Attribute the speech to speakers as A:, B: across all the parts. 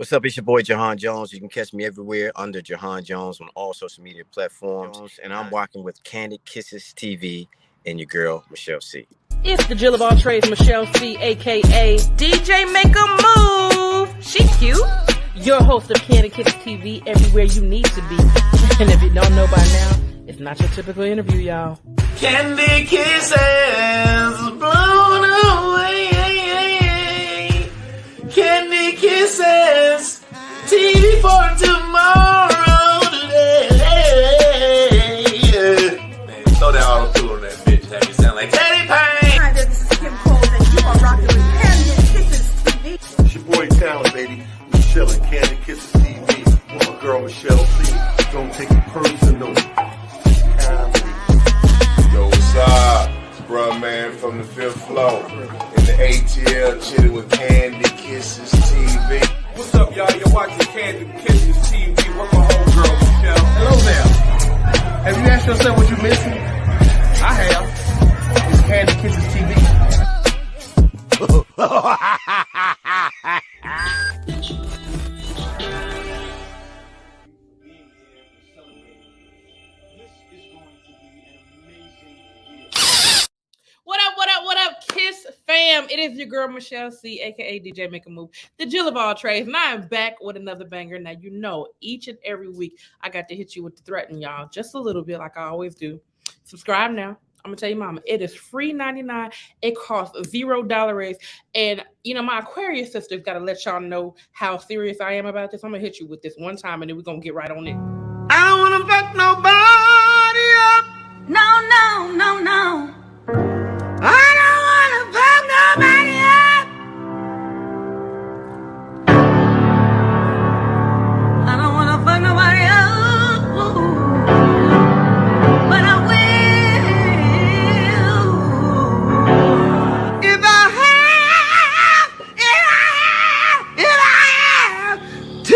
A: What's up? It's your boy Jahan Jones. You can catch me everywhere under Jahan Jones on all social media platforms. And I'm walking with Kandid Kisses TV and your girl, Michelle C.
B: It's the Jill of all trades, Michelle C, a.k.a. DJ Make a Move. She cute. Your host of Kandid Kisses TV, everywhere you need to be. And if you don't know by now, it's not your typical interview, y'all.
C: Kandid Kisses blown away. Kandid Kisses TV for tomorrow today. Man, throw that auto-tune on that bitch. Have me sound like Teddy Payne.
D: Hi there, this is Kim Cole, and you are rocking with Kandid Kisses TV.
E: It's your boy Talent, baby. Michelle and Kandid Kisses TV. With my girl Michelle C. Don't take it personal.
F: Yo, what's up? It's bruh man from the fifth floor. In the ATL, chilling with Kandid Kisses TV.
G: What's up, y'all? You're watching Kandid Kisses TV. With my homegirl, Michelle.
E: Hello there. Have you asked yourself what you're missing? I have. It's Kandid Kisses TV.
B: What up, Kiss fam? It is your girl, Michelle C, a.k.a. DJ Make a Move, the Jill of all trades, and I am back with another banger. Now, you know, each and every week, I got to hit you with the threaten, y'all, just a little bit like I always do. Subscribe now. I'm going to tell you, mama, it is free 99. It costs $0. And, you know, my Aquarius sisters got to let y'all know how serious I am about this. I'm going to hit you with this one time, and then we're going to get right on it.
C: I don't want to fuck nobody up.
D: No, no, no, no.
C: I don't want to fuck nobody up.
D: I don't want to fuck nobody up. But I will.
C: If I have to.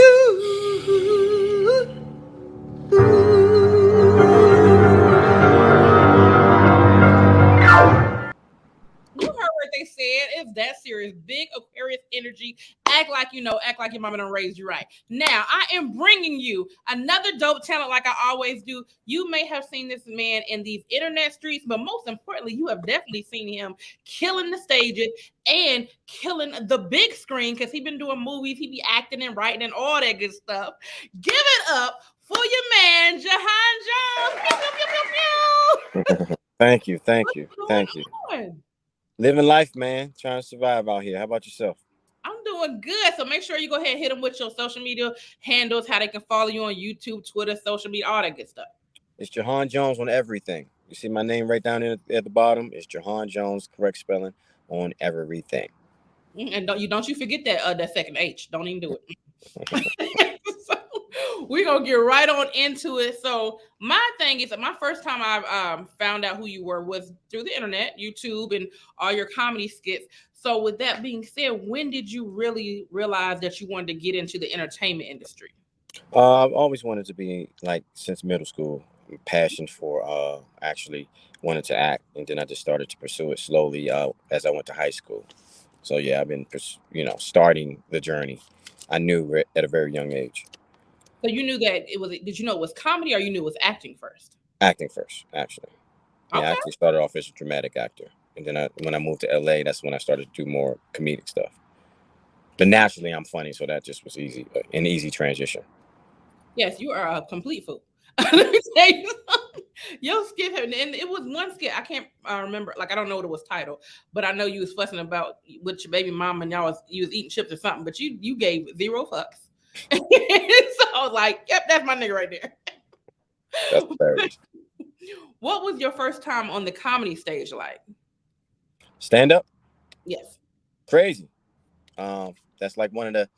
B: You heard what they said. It's that serious. Big Aquarius energy. Act like you know. Act like your mama done raised you right. Now, I am bringing you another dope talent like I always do. You may have seen this man in these internet streets, but most importantly, you have definitely seen him killing the stages and killing the big screen because he been doing movies. He be acting and writing and all that good stuff. Give it up for your man, Jahan Jones. Pew, pew, pew, pew, pew.
A: Thank you.
B: What's going on?
A: Living life, man. Trying to survive out here. How about yourself?
B: I'm doing good. So make sure you go ahead and hit them with your social media handles, how they can follow you on YouTube, Twitter, social media, all that good stuff.
A: It's Jahan Jones on everything. You see my name right down at the bottom? It's Jahan Jones, correct spelling, on everything.
B: And don't you forget that second H. Don't even do it. So we're gonna get right on into it. So my thing is that my first time I found out who you were was through the internet, YouTube, and all your comedy skits. So with that being said, when did you really realize that you wanted to get into the entertainment industry?
A: I've always wanted to be, like, since middle school, passion for actually wanted to act, and then I just started to pursue it slowly as I went to high school. So yeah, I've been starting the journey. I knew at a very young age.
B: So you knew that it was. Did you know it was comedy, or you knew it was acting first?
A: Acting first, actually. Yeah,
B: Okay.
A: I actually started off as a dramatic actor, and then when I moved to LA, that's when I started to do more comedic stuff. But naturally, I'm funny, so that just was an easy transition.
B: Yes, you are a complete fool. Let me tell you something. Your skit, and it was one skit. I can't remember. Like, I don't know what it was titled, but I know you was fussing about with your baby mama and you was eating chips or something. But you gave zero fucks. So I was like, yep, that's my nigga right there.
A: That's hilarious.
B: What was your first time on the comedy stage like?
A: Stand up?
B: Yes.
A: Crazy. That's like one of the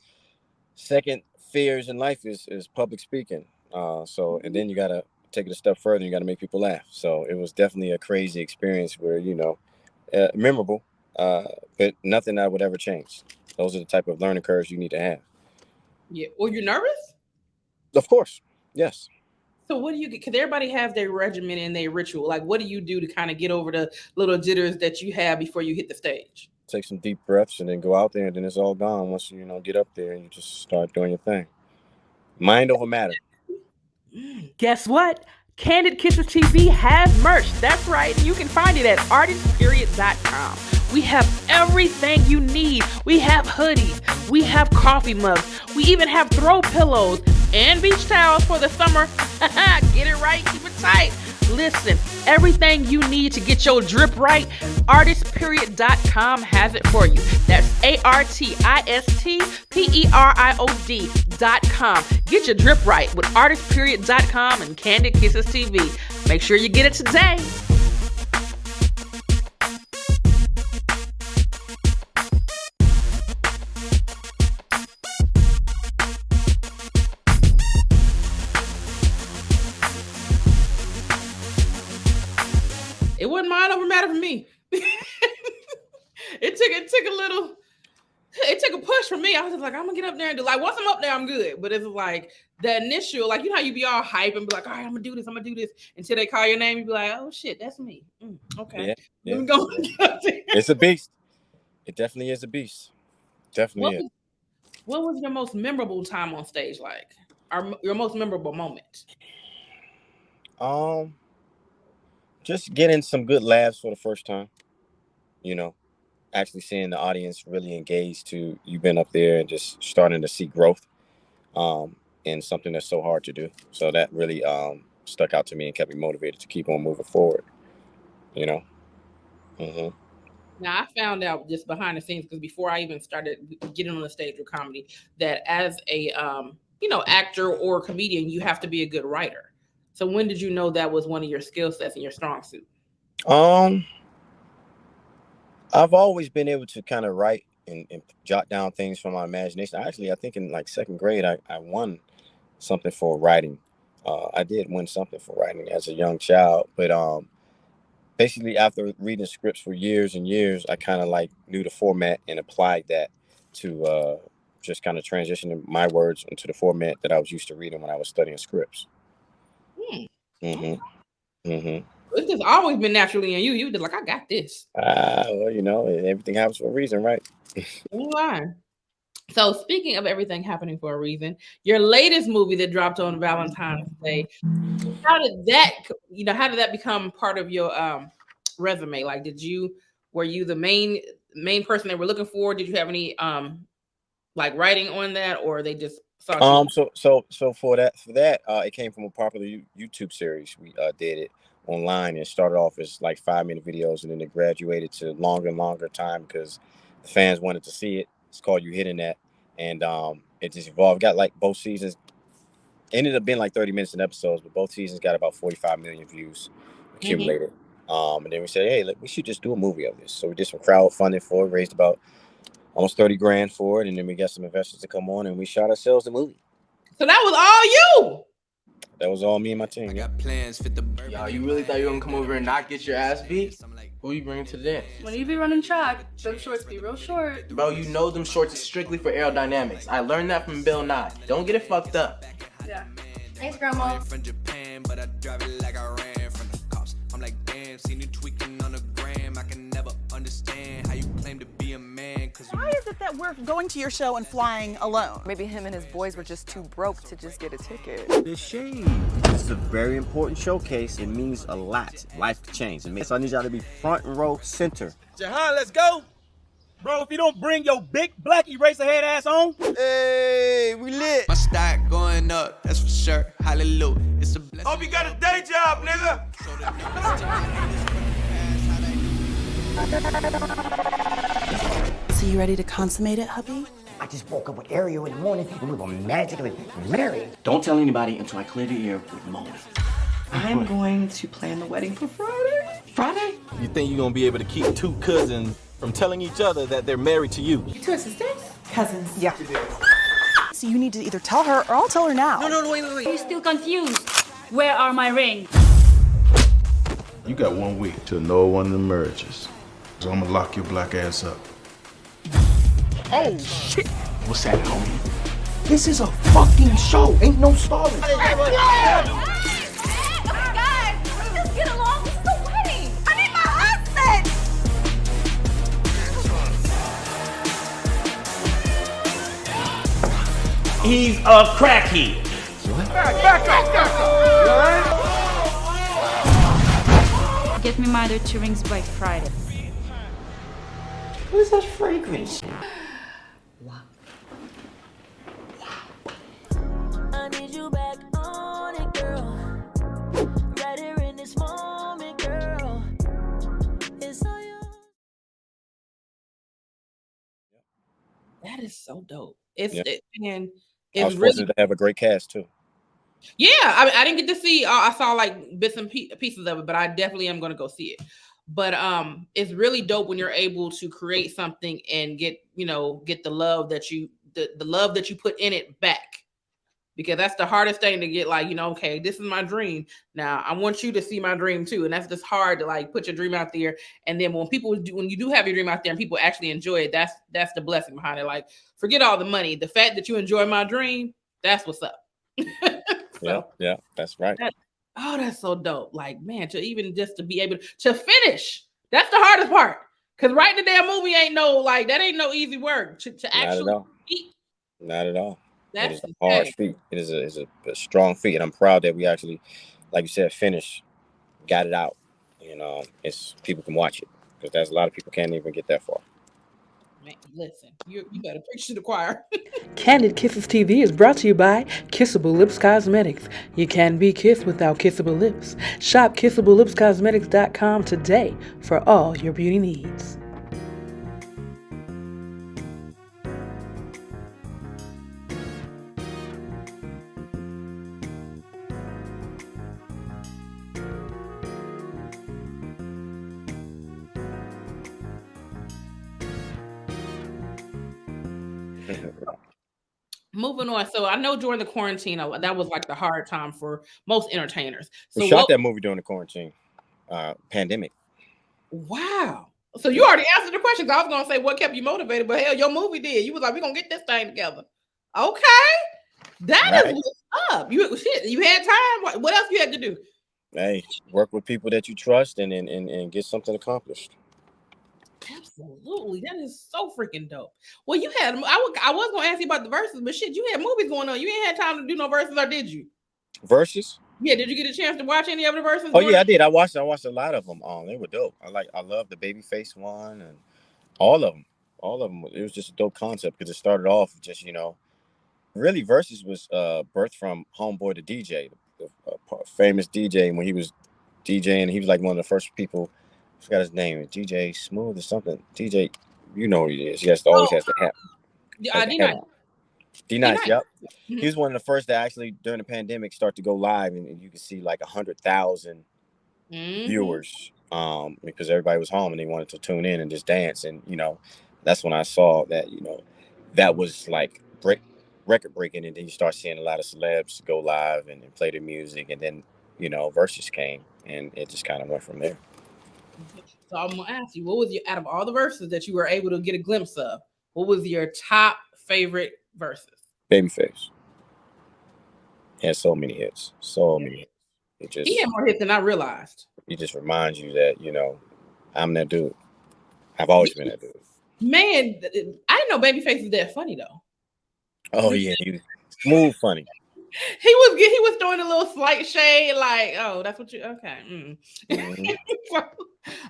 A: second fears in life is public speaking. And then you gotta take it a step further. You gotta make people laugh. So it was definitely a crazy experience where memorable, but nothing I would ever change. Those are the type of learning curves you need to have.
B: Yeah. Were you nervous?
A: Of course. Yes.
B: So what do you get? Because everybody has their regimen and their ritual. Like, what do you do to kind of get over the little jitters that you have before you hit the stage?
A: take some deep breaths, and then go out there, and then it's all gone once you get up there and you just start doing your thing. Mind over matter.
B: Guess what? Kandid Kisses TV has merch. That's right. You can find it at artistperiod.com. We have everything you need. We have hoodies. We have coffee mugs. We even have throw pillows and beach towels for the summer. Get it right. Keep it tight. Listen, everything you need to get your drip right, artistperiod.com has it for you. That's artistperiod.com. Get your drip right with artistperiod.com and Kandid Kisses TV. Make sure you get it today. It wasn't mind over matter for me. It took a push for me. I was just like, I'm gonna get up there and do, like, once I'm up there, I'm good. But it's like the initial, like, you know how you be all hype and be like, all right, I'm gonna do this until they call your name. You be like, oh shit, that's me. Okay.
A: Yeah.
B: Let me go.
A: It's a beast. It definitely is a beast. Definitely is.
B: What was your most memorable time on stage like? Or your most memorable moment?
A: Just getting some good laughs for the first time. Actually seeing the audience really engaged to you've been up there and just starting to see growth in something that's so hard to do. So that really stuck out to me and kept me motivated to keep on moving forward. Mm-hmm.
B: Now, I found out just behind the scenes, because before I even started getting on the stage with comedy, that as a actor or comedian, you have to be a good writer. So when did you know that was one of your skill sets and your strong suit?
A: I've always been able to kind of write and jot down things from my imagination. I think in like second grade, I won something for writing. I did win something for writing as a young child, but basically after reading scripts for years and years, I kind of like knew the format and applied that to just kind of transitioning my words into the format that I was used to reading when I was studying scripts. Mm-hmm. Mm-hmm.
B: It's just always been naturally in you. You just like, I got this.
A: Well, everything happens for a reason, right?
B: You are. So speaking of everything happening for a reason, your latest movie that dropped on Valentine's Day, how did that become part of your resume? Like, were you the main person they were looking for? Did you have any like writing on that, or they just saw you?
A: So for that, it came from a popular YouTube series. We did it online and started off as like 5-minute videos, and then it graduated to longer and longer time because the fans wanted to see it. It's called You Hitting That, and it just evolved. Got like both seasons ended up being like 30 minutes in episodes, but both seasons got about 45 million views accumulated. And then we said, hey, we should just do a movie of this. So we did some crowdfunding for it, raised about almost 30 grand for it, and then we got some investors to come on, and we shot ourselves the movie.
B: So that was all you?
A: That was all me and my team.
H: Y'all, you really thought you were gonna come over and not get your ass beat? Who you bringing to the dance?
I: When you be running track, them shorts be real short.
H: Bro, you know them shorts are strictly for aerodynamics. I learned that from Bill Nye. Don't get it fucked up.
I: Yeah. Thanks, Grandma.
J: I'm like, damn, seen you tweaking on the gram. I can never understand how you claim to be a man.
D: Why is it that we're going to your show and flying alone?
K: Maybe him and his boys were just too broke to just get a ticket.
L: The shade. This is a very important showcase. It means a lot. Life could change. So I need y'all to be front row center.
M: Jahan, let's go. Bro, if you don't bring your big black eraser head ass on. Hey, we lit.
J: My stock going up, that's for sure. Hallelujah. It's a blessing.
M: Hope you got a day job, nigga.
D: So you ready to consummate it, hubby?
N: I just woke up with Ariel in the morning and we were magically married.
L: Don't tell anybody until I clear the air with Mo.
D: I'm going to plan the wedding for Friday. Friday?
M: You think you're gonna be able to keep two cousins from telling each other that they're married to you?
D: You two are sisters? Cousins. Yeah. So you need to either tell her or I'll tell her now.
I: No, wait. You're still confused. Where are my rings?
E: You got 1 week till no one emerges. So I'm gonna lock your black ass up.
L: Oh, shit. What's that, homie? This is a fucking show. Ain't no stalling.
O: He's a crackhead.
G: Back up. You all right?
I: Get me my other 2 rings by Friday.
N: What is that fragrance?
P: I need you back on it, girl. Right here in this moment, girl. It's all you.
B: That is so dope. And
A: I
B: it's
A: was
B: really
A: fortunate to have a great cast too.
B: Yeah, I didn't get to see. I saw like bits and pieces of it, but I definitely am going to go see it. But it's really dope when you're able to create something and get the love that you the love that you put in it back, because that's the hardest thing to get. Like, okay, this is my dream. Now I want you to see my dream too, and that's just hard to like put your dream out there. And then when you do have your dream out there and people actually enjoy it, that's the blessing behind it. Like, forget all the money. The fact that you enjoy my dream, that's what's up.
A: Yeah, that's right.
B: That's so dope. Like, man, to even just to be able to finish, that's the hardest part. Because writing the damn movie ain't no easy work. To actually eat.
A: Not at all.
B: That's
A: it is a hard feat. It is a strong feat, and I'm proud that we actually, like you said, got it out. It's people can watch it, because there's a lot of people can't even get that far.
B: Man, listen, you better preach to the choir.
Q: Kandid Kisses TV is brought to you by Kissable Lips Cosmetics. You can't be kissed without kissable lips. Shop KissableLipsCosmetics.com today for all your beauty needs.
B: Moving on. So I know during the quarantine, that was like the hard time for most entertainers. So
A: We shot that movie during the quarantine pandemic.
B: Wow. So you already answered the questions. I was gonna say what kept you motivated, but hell, your movie did. You was like, we're gonna get this thing together. Okay. That is what's up. You had time. What else you had to do?
A: Hey, work with people that you trust and get something accomplished.
B: Absolutely. That is so freaking dope. Well, you had I was gonna ask you about the verses, but shit, you had movies going on. You ain't had time to do no verses, or did you?
A: Verses?
B: Yeah, did you get a chance to watch any of the verses?
A: Oh yeah, I did. I watched a lot of them. They were dope. I love the Babyface one and all of them. It was just a dope concept, because it started off just really Versus was birthed from Homeboy the DJ, the famous DJ. When he was DJing, he was like one of the first people. I forgot his name, DJ Smooth or something. DJ, you know who he is. He always has to have. D-Nice, yep.
B: Mm-hmm.
A: He was one of the first that actually during the pandemic start to go live, and you could see like 100,000 viewers, because everybody was home and they wanted to tune in and just dance. And that's when I saw that that was like record breaking, and then you start seeing a lot of celebs go live and play their music, and then Versus came, and it just kind of went from there.
B: So I'm gonna ask you, what was out of all the verses that you were able to get a glimpse of, what was your top favorite verses?
A: Babyface. He had so many hits.
B: He had more hits than I realized.
A: It just reminds you that I'm that dude. I've always been that dude.
B: Man, I didn't know Babyface was that funny though.
A: Oh yeah, he was smooth funny.
B: He was throwing a little slight shade, like, oh, that's what you okay. Mm-hmm.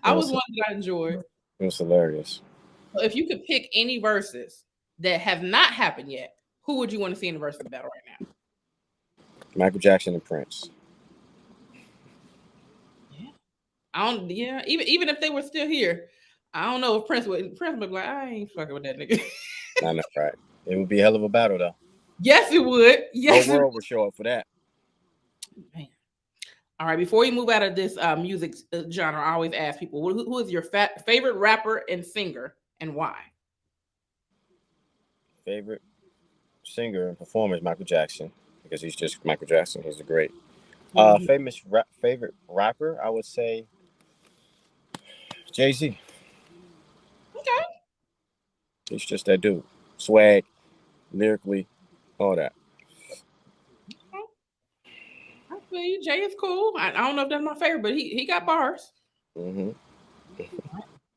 B: I was one that I enjoyed.
A: It was hilarious.
B: So if you could pick any verses that have not happened yet, who would you want to see in the versus battle right now?
A: Michael Jackson and Prince.
B: Yeah. Even if they were still here, I don't know if Prince would be like, I ain't fucking with that nigga.
A: I know, right? It would be a hell of a battle though.
B: Yes, it would. Yes,
A: the world would show up for that.
B: Man. All right. Before you move out of this music genre, I always ask people, who is your favorite rapper and singer, and why?
A: Favorite singer and performer is Michael Jackson, because he's just Michael Jackson. He's the great. Favorite rapper, I would say Jay-Z.
B: Okay.
A: He's just that dude. Swag, lyrically, all that.
B: I feel you. Jay is cool. I don't know if that's my favorite, but he got bars.
A: Mm-hmm.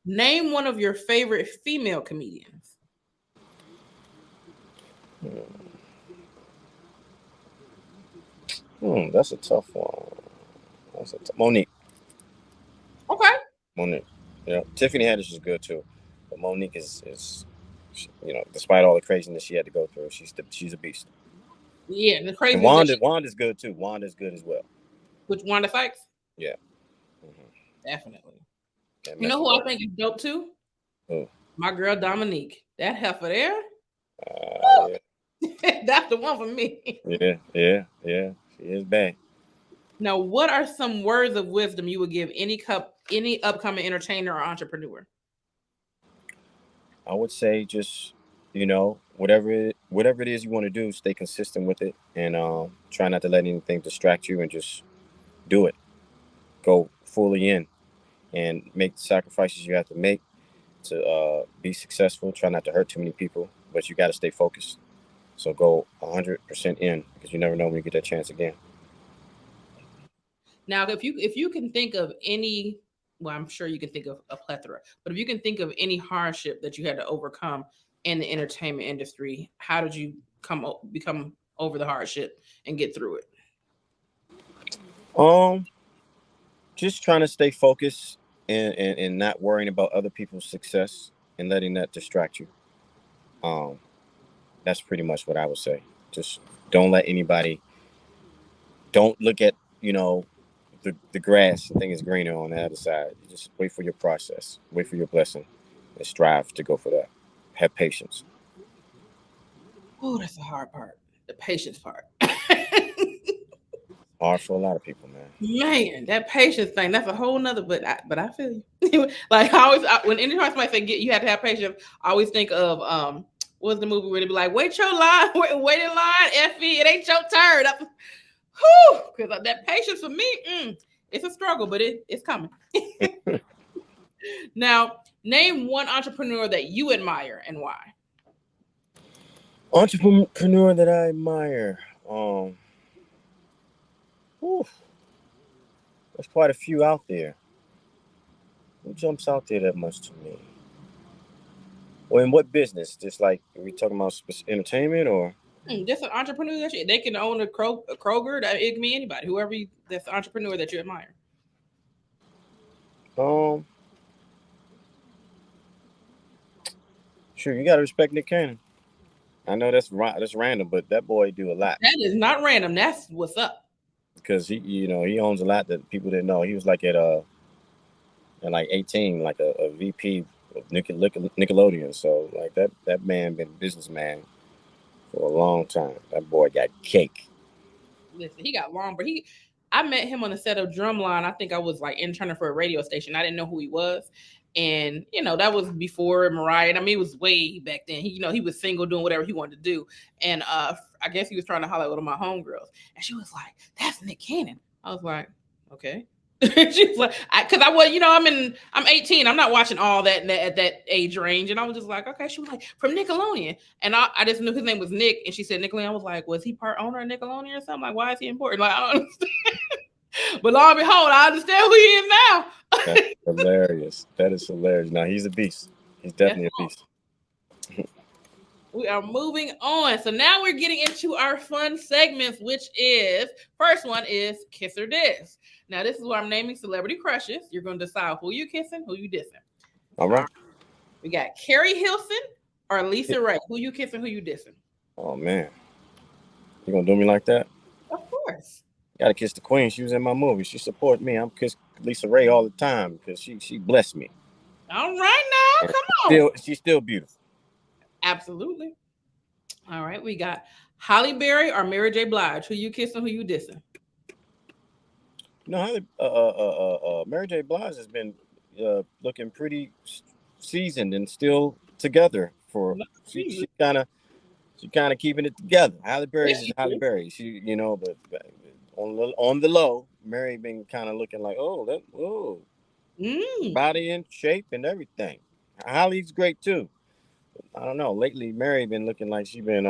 B: Name one of your favorite female comedians.
A: That's a tough one. Monique.
B: Okay.
A: Monique. Tiffany Haddish is good too, but Monique is despite all the craziness she had to go through, she's a beast.
B: Yeah, the
A: And
B: crazy
A: Wanda's good too. Wanda's good as well.
B: Which Wanda Sykes?
A: Yeah.
B: Definitely.
A: That
B: You know
A: message
B: who
A: up.
B: I think is dope too?
A: Who?
B: My girl Dominique. That heifer there.
A: Yeah.
B: That's the one for me.
A: Yeah. She is bad.
B: Now, what are some words of wisdom you would give any upcoming entertainer or entrepreneur?
A: I would say just whatever it is you want to do, stay consistent with it, and try not to let anything distract you, and just do it. Go fully in, and make the sacrifices you have to make to be successful. Try not to hurt too many people, but you got to stay focused. So go 100% in, because you never know when you get that chance again.
B: Now, if you can think of any, well, I'm sure you can think of a plethora, but if you can think of any hardship that you had to overcome in the entertainment industry, how did you become over the hardship and get through it?
A: Just trying to stay focused, and not worrying about other people's success, and letting that distract you. That's pretty much what I would say. Just don't let anybody. Don't look at the grass and think it's greener on the other side. Just wait for your process. Wait for your blessing, and strive to go for that. Have patience.
B: Oh, that's the hard part. The patience part.
A: Hard for a lot of people, man.
B: Man, that patience thing, that's a whole nother, but I feel you. Like when anytime somebody say you have to have patience, I always think of what's the movie where they be like, wait your line, wait in line, Effie, it ain't your turn. Because that patience for me, it's a struggle, but it's coming. Now, name one entrepreneur that you admire and why.
A: Entrepreneur that I admire. There's quite a few out there. Who jumps out there that much to me? Well, in what business? Just like, are we talking about entertainment or?
B: Just an entrepreneur that they can own a Kroger. It can be anybody, that's the entrepreneur that you admire.
A: Sure, you gotta respect Nick Cannon. I know that's random, but that boy do a lot.
B: That is not random. That's what's up.
A: Because he owns a lot that people didn't know. He was like at 18, like a VP of Nickelodeon. So like that man been a businessman for a long time. That boy got cake.
B: Listen, he got long, but I met him on the set of Drumline. I think I was like interning for a radio station. I didn't know who he was. And, that was before Mariah. I mean, it was way back then. He was single, doing whatever he wanted to do. And I guess he was trying to holler at one of my homegirls. And she was like, that's Nick Cannon. I was like, okay. She was like, because I was, I'm 18. I'm not watching all that at that age range. And I was just like, okay. She was like, from Nickelodeon. And I just knew his name was Nick. And she said Nickelodeon. I was like, was he part owner of Nickelodeon or something? Like, why is he important? Like, I don't understand. But lo and behold, I understand who he is now.
A: That's hilarious. That is hilarious. Now he's a beast. He's definitely a beast.
B: We are moving on. So now we're getting into our fun segments, which is, first one is Kiss or Diss. Now this is where I'm naming celebrity crushes. You're going to decide who you kissing, who you dissing.
A: All right.
B: We got Carrie Hilson or Lisa Ray. Who you kissing, who you dissing?
A: Oh, man. You going to do me like that?
B: Of course.
A: Gotta kiss the queen. She was in my movie. She supported me. I'm kiss Lisa Ray all the time because she blessed me.
B: All right now, come on.
A: She's still beautiful.
B: Absolutely. All right, we got Halle Berry or Mary J. Blige. Who you kissing? Who you dissing?
A: No, Mary J. Blige has been looking pretty seasoned and still together for. She kind of keeping it together. Halle Berry is Halle Berry. She but on the low, Mary been kind of looking like body in shape and everything. Holly's great too. I don't know. Lately, Mary been looking like she been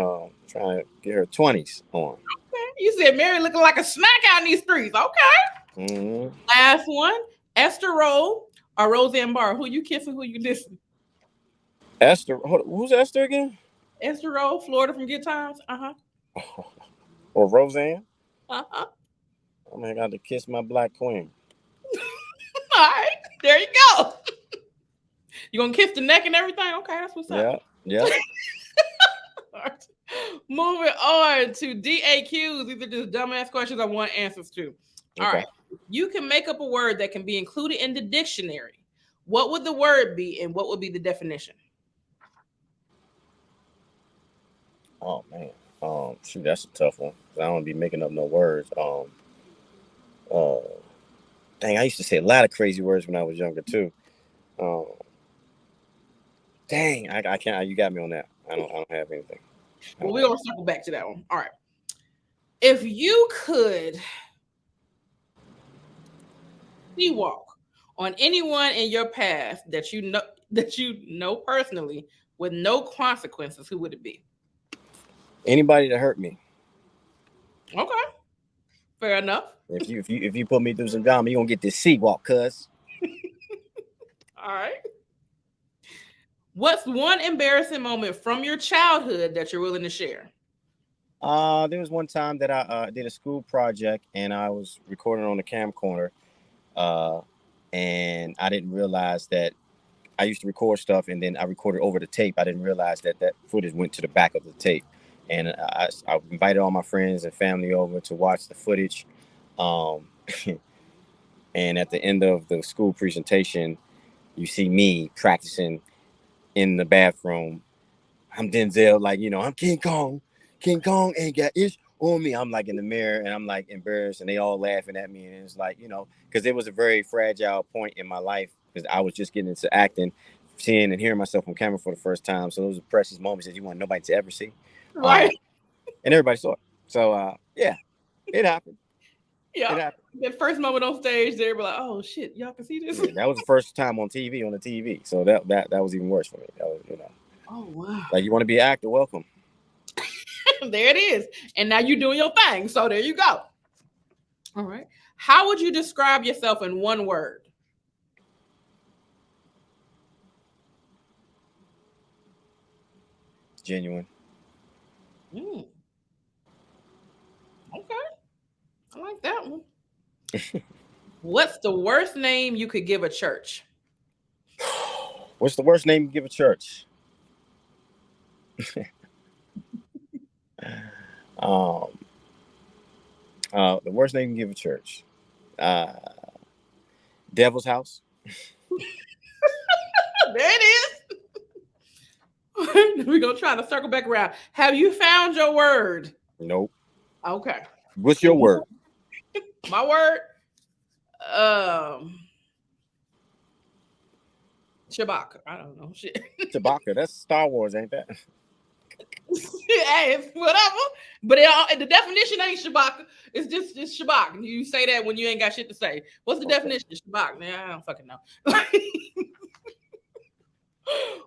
A: trying to get her 20s on.
B: Okay. You said Mary looking like a snack out in these streets. Okay.
A: Mm-hmm.
B: Last one, Esther Roll or Roseanne Barr. Who you kissing? Who you dissing?
A: Esther. Who's Esther again?
B: Esther Roll, Florida from Good Times.
A: Or Roseanne. I'm gonna have to kiss my black queen.
B: All right, there you go. You gonna kiss the neck and everything? Okay, that's what's up.
A: Yeah.
B: Right. Moving on to DAQs. These are just dumbass questions I want answers to. All right. You can make up a word that can be included in the dictionary. What would the word be, and what would be the definition?
A: Oh man. Shoot, that's a tough one. I don't be making up no words. Dang, I used to say a lot of crazy words when I was younger too. Dang, I can't. You got me on that. I don't have anything.
B: Well, we're gonna circle back to that one. All right. If you could sea walk on anyone in your path that you know personally with no consequences, who would it be?
A: Anybody that hurt me.
B: Okay. Fair enough.
A: If you put me through some drama, you gonna get this sea walk, cuz.
B: All right. What's one embarrassing moment from your childhood that you're willing to share?
A: There was one time that I did a school project and I was recording on the camcorder, and I didn't realize that I used to record stuff and then I recorded over the tape. I didn't realize that footage went to the back of the tape, and I invited all my friends and family over to watch the footage. And at the end of the school presentation, you see me practicing in the bathroom. I'm Denzel, like, I'm King Kong. King Kong ain't got ish on me. I'm like in the mirror and I'm like embarrassed and they all laughing at me. And it's like, because it was a very fragile point in my life because I was just getting into acting, seeing and hearing myself on camera for the first time. So those are precious moments that you want nobody to ever see.
B: Right.
A: And everybody saw it. So, yeah, it happened.
B: Yeah. That first moment on stage, they were like, "Oh shit, y'all can see this."
A: Yeah, that was the first time on the TV. So that was even worse for me. That was,
B: Oh wow.
A: Like, you want to be an actor? Welcome.
B: There it is. And now you're doing your thing. So there you go. All right. How would you describe yourself in one word?
A: Genuine.
B: Okay. I like that one. What's the worst name you could give a church?
A: What's the worst name you give a church? The worst name you can give a church. Devil's House.
B: There it is. We're gonna try to circle back around. Have you found your word?
A: Nope.
B: Okay.
A: What's your word?
B: My word? Chewbacca. I don't know. Shit.
A: Chewbacca. That's Star Wars, ain't that?
B: Hey, whatever. But the definition ain't Chewbacca. It's just Chewbacca. You say that when you ain't got shit to say. What's the definition of Chewbacca? Man, I don't fucking know.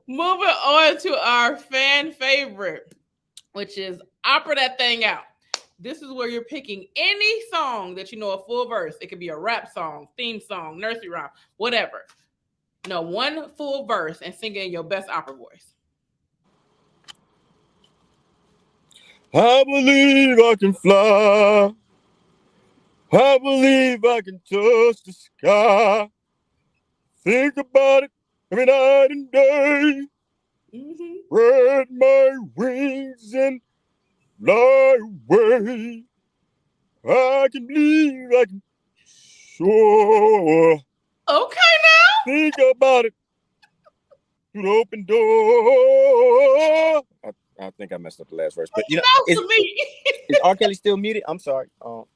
B: Moving on to our fan favorite, which is Opera That Thing Out. This is where you're picking any song that you know a full verse. It could be a rap song, theme song, nursery rhyme, whatever. No, one full verse and sing it in your best opera voice.
A: I believe I can fly. I believe I can touch the sky. Think about it every night and day. Spread my wings and fly away. I can believe I can soar.
B: Okay, now.
A: Think about it. Through the open door. I think I messed up the last verse, but is R. Kelly still muted? I'm sorry.
B: Well,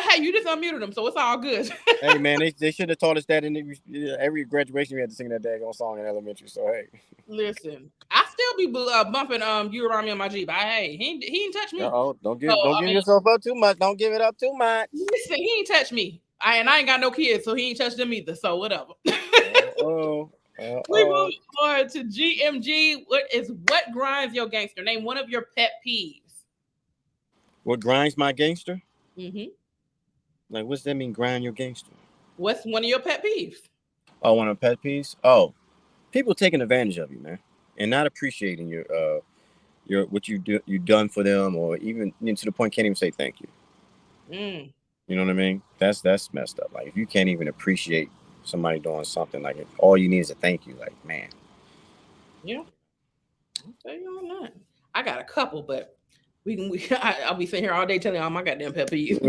B: hey, you just unmuted him, so it's all good.
A: Hey, man, they should have taught us that in every graduation. We had to sing that daggone song in elementary. So hey,
B: listen, I still be bumping "You Around Me" on my Jeep. Hey, he ain't touch me.
A: Don't give yourself up too much. Don't give it up too much.
B: Listen, he ain't touch me. And I ain't got no kids, so he ain't touched them either. So whatever. We move on to GMG. What grinds your gangster? Name one of your pet peeves.
A: What grinds my gangster?
B: Mm-hmm.
A: Like, what's that mean, grind your gangster?
B: What's one of your pet peeves?
A: Oh, one of the pet peeves? Oh, people taking advantage of you, man, and not appreciating your what you done for them, or even to the point can't even say thank you. You know what I mean? That's messed up. Like if you can't even appreciate somebody doing something, like if all you need is a thank you, like man.
B: Yeah. I'll say you on that. I got a couple, but I'll be sitting here all day telling you all my goddamn pet peeves.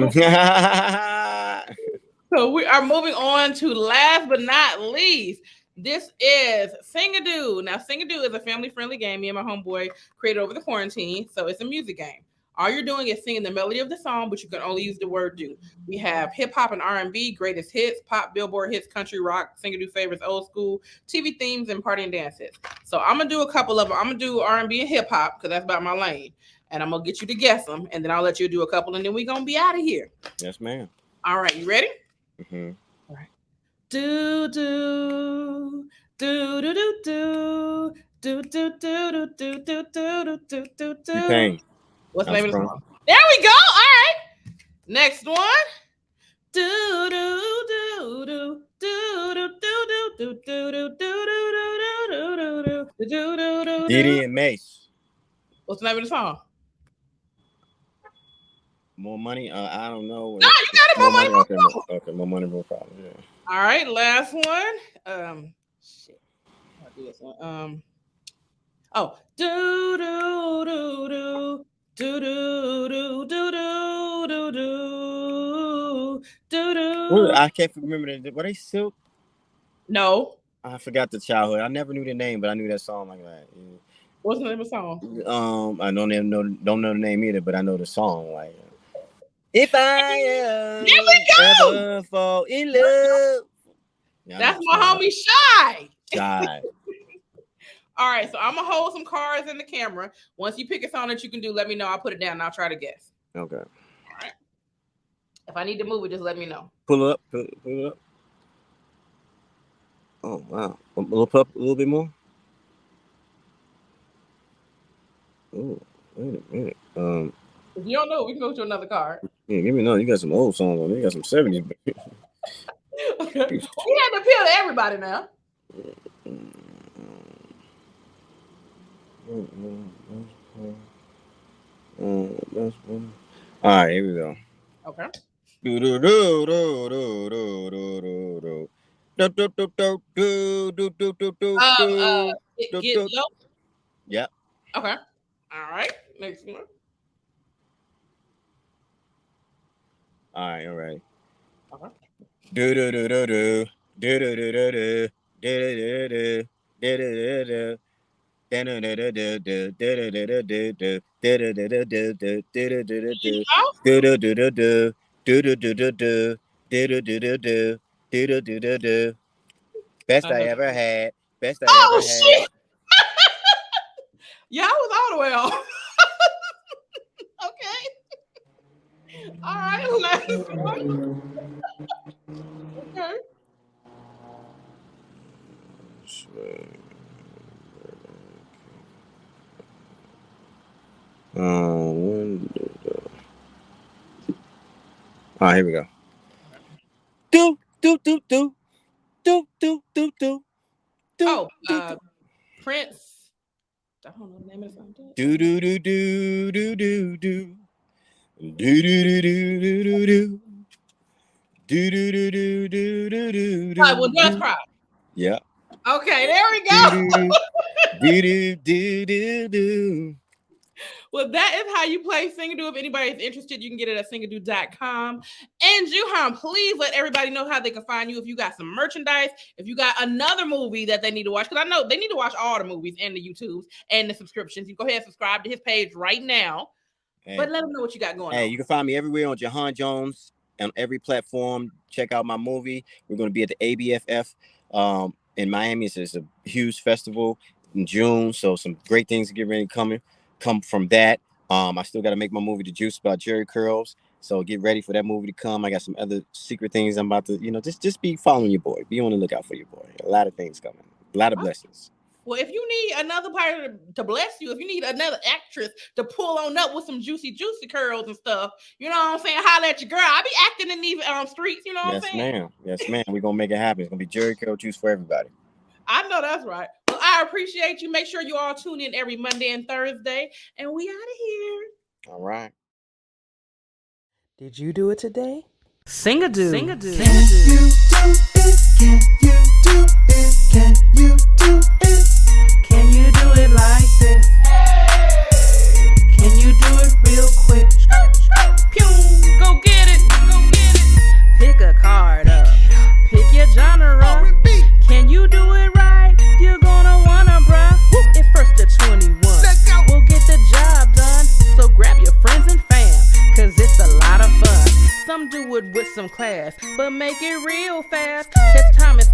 B: So we are moving on to last but not least. This is Sing-a-Doo. Now, Sing-a-Doo is a family-friendly game me and my homeboy created over the quarantine. So it's a music game. All you're doing is singing the melody of the song, but you can only use the word do. We have hip hop and R&B, greatest hits, pop, Billboard hits, country rock, Sing-a-Doo favorites, old school, TV themes, and party and dances. So I'm gonna do a couple of them. I'm gonna do R&B and hip hop because that's about my lane, and I'm gonna get you to guess them, and then I'll let you do a couple, and then we're gonna be out of here.
A: Yes, ma'am.
B: All right, you ready?
A: Mm-hmm.
B: All right. Do do do do do do do do do do do do do do do do.
A: Pain.
B: What's the name of the song? There we go. All right. Next one. Do do do do do do do do do do do do do.
A: Diddy and Mace.
B: What's the name of the song?
A: More money? I don't know.
B: No, you got it. More money, more problems.
A: Okay, more money, more problems. Yeah.
B: All right, last one. Shit. I'll do this one. Oh, do do do do do do do do do do do do.
A: I can't remember that. Were they Silk?
B: No.
A: I forgot the childhood. I never knew the name, but I knew that song like that. Yeah.
B: What's the name of the song?
A: I don't know the name either, but I know the song. Like, if I ever fall in love. Yeah,
B: that's my homie Shy.
A: Shy.
B: All right, so I'm gonna hold some cards in the camera. Once you pick a song that you can do, let me know. I'll put it down and I'll try to guess.
A: Okay.
B: All right. If I need to move it, just let me know.
A: Pull up. Oh wow. A little bit more. Oh, wait a minute.
B: If you don't know, we can go to another card.
A: Yeah, give me another. You got some old songs on there. You got some 70s.
B: Okay. We had to appeal to everybody now.
A: All right, here we go.
B: Okay. Get low.
A: Yeah.
B: Okay. All right. Next one.
A: All right.
B: Okay.
A: Do do do do do do do do do do do do do. Best I ever had. Best I ever
B: had. Yeah, I was all the way off. Okay. All right, last one. Okay.
A: All right, here we go. Do do do do do do do do.
B: Oh, Prince. I don't know the name of the song.
A: Do do do do do do do. Do do do do do do do. Do do do do do do do do.
B: All right, well, Just Cry.
A: Yeah.
B: Okay, there we go.
A: Do do do do do.
B: Well, that is how you play Sing-a-Doo. If anybody is interested, you can get it at singadoo.com. And Juhan, please let everybody know how they can find you. If you got some merchandise, if you got another movie that they need to watch, because I know they need to watch all the movies and the YouTubes and the subscriptions. You go ahead and subscribe to his page right now. Hey. But let them know what you got going on.
A: Hey, you can find me everywhere on Jahan Jones on every platform. Check out my movie. We're going to be at the ABFF in Miami. It's a huge festival in June, so some great things to get ready come from that. I still got to make my movie The Juice about Jerry Curls, so get ready for that movie to come. I got some other secret things I'm about to, just be following your boy. Be on the lookout for your boy. A lot of things coming. A lot of blessings.
B: Well, if you need another part to bless you, if you need another actress to pull on up with some juicy curls and stuff, you know what I'm saying? Holla at your girl. I be acting in these streets, you know what I'm saying?
A: Yes, ma'am. We're going to make it happen. It's going to be Jerry Curl juice for everybody.
B: I know that's right. Well, I appreciate you. Make sure you all tune in every Monday and Thursday, and we out of here.
A: All right.
Q: Did you do it today? Sing-a-doo.
O: Can you do it? Can you do it? Can you do it?
Q: Can you do it like this? Can you do it real quick?
B: Pew, go get it.
Q: Pick a card up. Pick your genre. Can you do it right? You're gonna wanna, bruh. It's first to 21. We'll get the job done. So grab your friends and fam, cause it's a lot of fun. Some do it with some class, but make it real fast. Cause time is